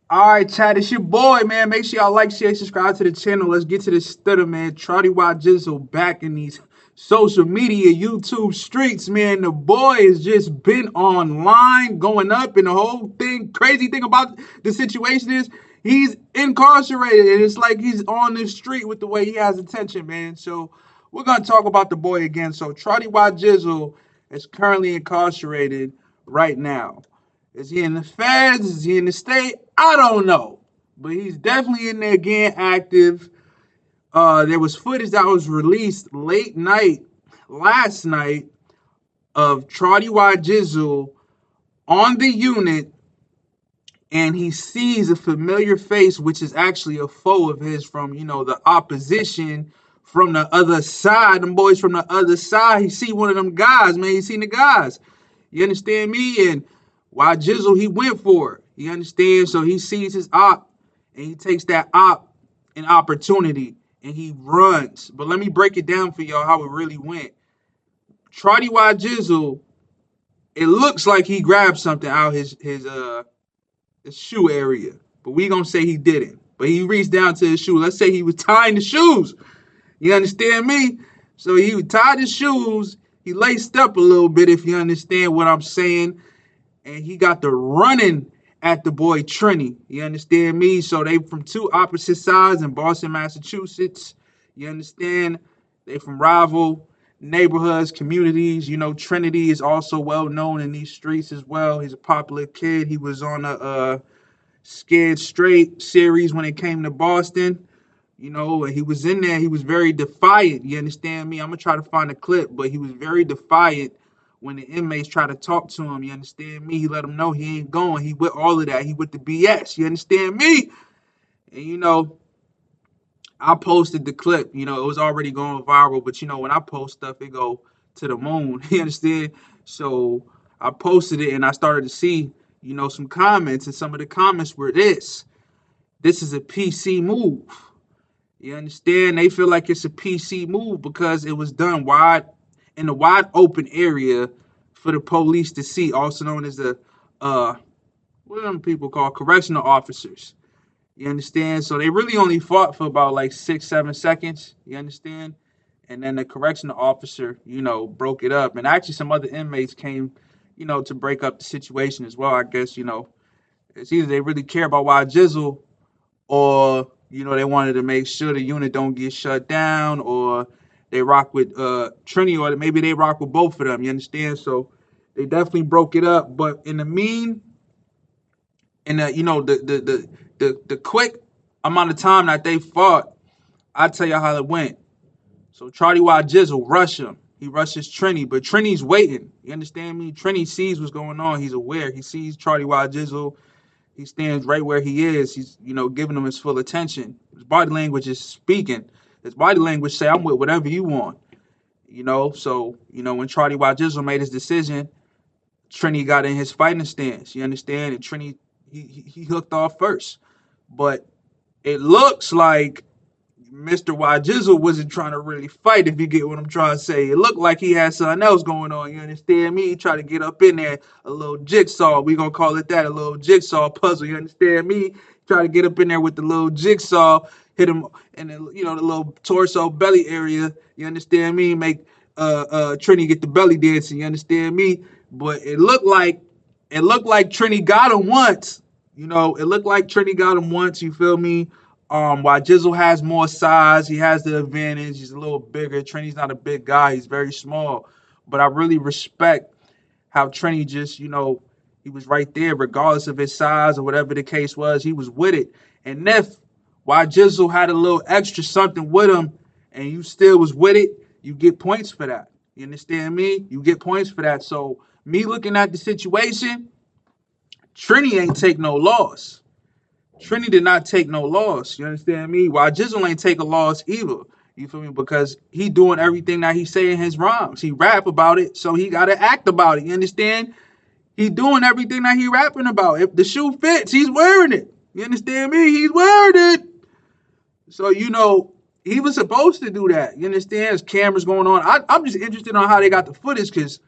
All right, chat, it's your boy, man. Make sure y'all like, share, subscribe to the channel. Let's get to this stutter, man. Trottie Gizzle back in these social media, YouTube streets, man. The boy has just been online, going up, and the whole thing. Crazy thing about the situation is he's incarcerated, and it's like he's on the street with the way he has attention, man. So we're gonna talk about the boy again. So Trottie Gizzle is currently incarcerated right now. Is he in the feds? Is he in the state? I don't know. But he's definitely in there getting active. There was footage that was released late night, last night, of Trottie Gizzle on the unit, and he sees a familiar face, which is actually a foe of his from, the opposition from the other side. Them boys from the other side. He see one of them guys, man. He seen the guys. You understand me? And why Gizzle, he went for it. You understand? So he sees his op, and he takes that op an opportunity, and he runs. But let me break it down for y'all how it really went. Trottie Gizzle, it looks like he grabbed something out his shoe area, but we gonna say he didn't. But he reached down to his shoe. Let's say he was tying the shoes. You understand me? So he tied his shoes. He laced up a little bit, if you understand what I'm saying. And he got the running at the boy Trinny. You understand me? So they from two opposite sides in Boston, Massachusetts. You understand? They from rival neighborhoods, communities. Trinity is also well known in these streets as well. He's a popular kid. He was on a Scared Straight series when it came to Boston. He was in there. He was very defiant. You understand me? I'm gonna try to find a clip, but he was very defiant when the inmates try to talk to him. You understand me? He let them know he ain't going. He with all of that. He with the BS. You understand me? And I posted the clip. It was already going viral, but when I post stuff, it go to the moon. You understand? So I posted it, and I started to see, some comments, and some of the comments were this. This is a PC move. You understand? They feel like it's a PC move because it was done wide in a wide open area for the police to see, also known as the what do them people call correctional officers. You understand? So they really only fought for about like 6, 7 seconds. You understand? And then the correctional officer, broke it up. And actually, some other inmates came, to break up the situation as well. I guess, it's either they really care about why Gizzle, or they wanted to make sure the unit don't get shut down, or they rock with Trinny, or maybe they rock with both of them. You understand? So they definitely broke it up. But in the the quick amount of time that they fought, I tell you how it went. So Trottie Gizzle rush him. He rushes Trinny, but Trinny's waiting. You understand me? Trinny sees what's going on. He's aware. He sees Trottie Gizzle. He stands right where he is. He's, giving him his full attention. His body language is speaking. His body language say, I'm with whatever you want. So, when Trottie Gizzle made his decision, Trinny got in his fighting stance. You understand? And Trinny, he hooked off first. But it looks like Mr. Gizzle wasn't trying to really fight, if you get what I'm trying to say. It looked like he had something else going on. You understand me? He tried to get up in there, a little jigsaw. We gonna call it that, a little jigsaw puzzle. You understand me? Try to get up in there with the little jigsaw, hit him in the the little torso belly area. You understand me? Make Trinny get the belly dancing. You understand me? But it looked like Trinny got him once. It looked like Trinny got him once. You feel me? While Gizzle has more size, he has the advantage. He's a little bigger. Trinny's not a big guy. He's very small. But I really respect how Trinny just, he was right there, regardless of his size or whatever the case was. He was with it. And if while Gizzle had a little extra something with him, and you still was with it, you get points for that. You understand me? You get points for that. So me looking at the situation, Trinny ain't take no loss. Trinny did not take no loss. You understand me? While Gizzle ain't take a loss either. You feel me? Because he doing everything that he say in his rhymes. He rap about it, so he got to act about it. You understand? He doing everything that he rapping about. If the shoe fits, he's wearing it. You understand me? He's wearing it. So, he was supposed to do that. You understand? There's cameras going on. I'm just interested on how they got the footage, because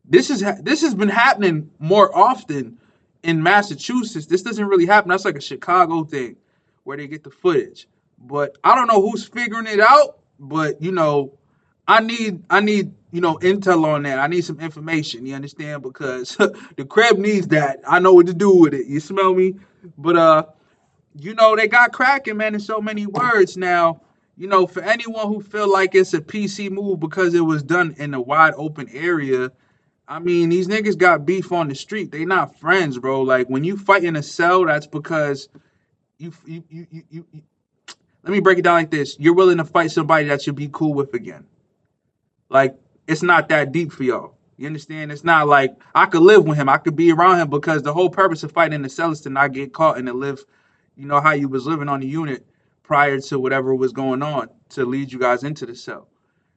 this has been happening more often in Massachusetts, this doesn't really happen. That's like a Chicago thing where they get the footage. But I don't know who's figuring it out. But I need intel on that. I need some information. You understand? Because the crib needs that. I know what to do with it. You smell me? But they got cracking, man, in so many words. Now, for anyone who feel like it's a PC move because it was done in a wide open area, I mean, these niggas got beef on the street. They not friends, bro. Like when you fight in a cell, that's because you let me break it down like this. You're willing to fight somebody that you'll be cool with again. Like it's not that deep for y'all. You understand? It's not like I could live with him. I could be around him because the whole purpose of fighting in the cell is to not get caught and to live, how you was living on the unit prior to whatever was going on to lead you guys into the cell.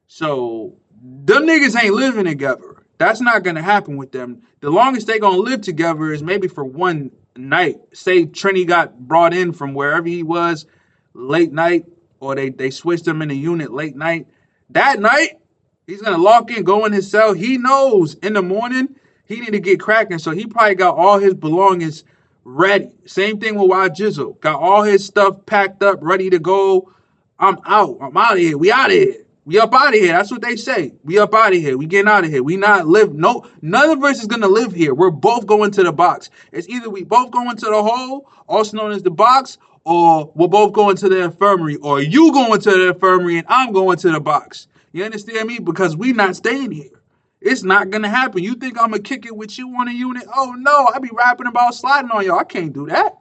So them niggas ain't living together. That's not gonna happen with them. The longest they gonna live together is maybe for one night. Say Trinny got brought in from wherever he was late night, or they switched him in the unit late night. That night, he's gonna lock in, go in his cell. He knows in the morning he need to get cracking, so he probably got all his belongings ready. Same thing with Gizzle. Got all his stuff packed up, ready to go. I'm out. I'm out of here. We out of here. We up out of here. That's what they say. We up out of here. We getting out of here. We not live. No, none of us is gonna live here. We're both going to the box. It's either we both going to the hole, also known as the box, or we're both going to the infirmary, or you going to the infirmary and I'm going to the box. You understand me? Because we not staying here. It's not gonna happen. You think I'm gonna kick it with you on a unit? Oh no, I be rapping about sliding on y'all. I can't do that.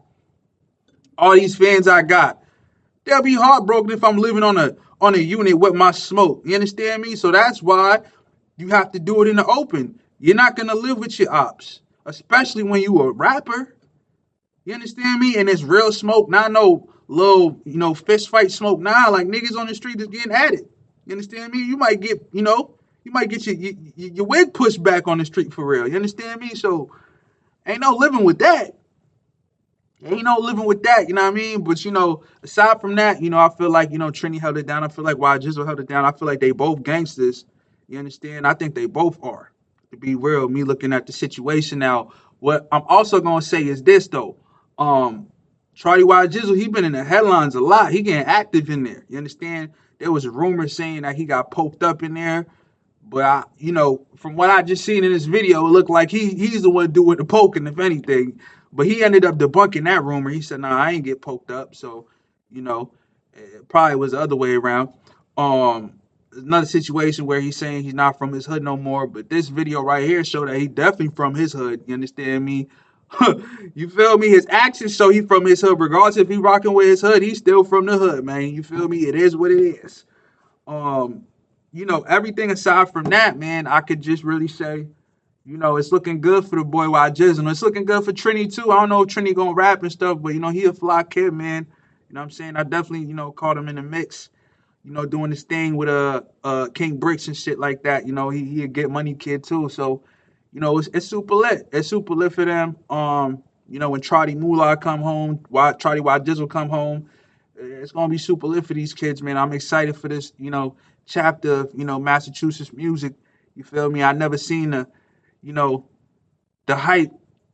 All these fans I got, they'll be heartbroken if I'm living on a unit with my smoke. You understand me? So that's why you have to do it in the open. You're not gonna live with your ops, especially when you a rapper. You understand me? And it's real smoke, not no little, fist fight smoke. Nah, like niggas on the street is getting at it. You understand me? You might get, your wig pushed back on the street for real. You understand me? So ain't no living with that. Ain't no living with that, you know what I mean? But aside from that, I feel like, Trinny held it down. I feel like Gizzle held it down. I feel like they both gangsters. You understand? I think they both are. To be real, me looking at the situation now. What I'm also gonna say is this though. Trottie Gizzle, he been in the headlines a lot. He getting active in there. You understand? There was a rumor saying that he got poked up in there. But from what I just seen in this video, it looked like he's the one doing the poking, if anything. But he ended up debunking that rumor. He said, "Nah, I ain't get poked up." So, it probably was the other way around. Another situation where he's saying he's not from his hood no more. But this video right here show that he definitely from his hood. You understand me? You feel me? His actions show he from his hood. Regardless if he rocking with his hood, he's still from the hood, man. You feel me? It is what it is. Everything aside from that, man, I could just really say, it's looking good for the boy Gizzle. It's looking good for Trinny too. I don't know if Trinny gonna rap and stuff, but he a fly kid, man. You know what I'm saying? I definitely, caught him in the mix, doing this thing with King Bricks and shit like that. He a get money kid too. So, it's super lit. It's super lit for them. When Trottie Moolah come home, Trottie Gizzle come home, it's gonna be super lit for these kids, man. I'm excited for this, chapter of, Massachusetts music. You feel me? I never seen the hype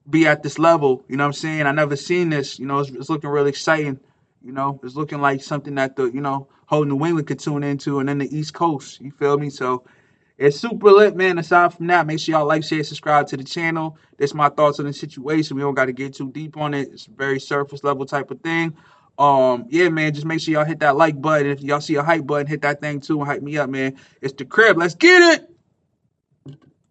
be at this level. You know what I'm saying? I never seen this. It's looking really exciting. It's looking like something that the, whole New England could tune into, and then the East Coast. You feel me? So it's super lit, man. Aside from that, make sure y'all like, share, subscribe to the channel. That's my thoughts on the situation. We don't got to get too deep on it. It's a very surface level type of thing. Yeah, man, just make sure y'all hit that like button. If y'all see a hype button, hit that thing too and hype me up, man. It's the crib. Let's get it.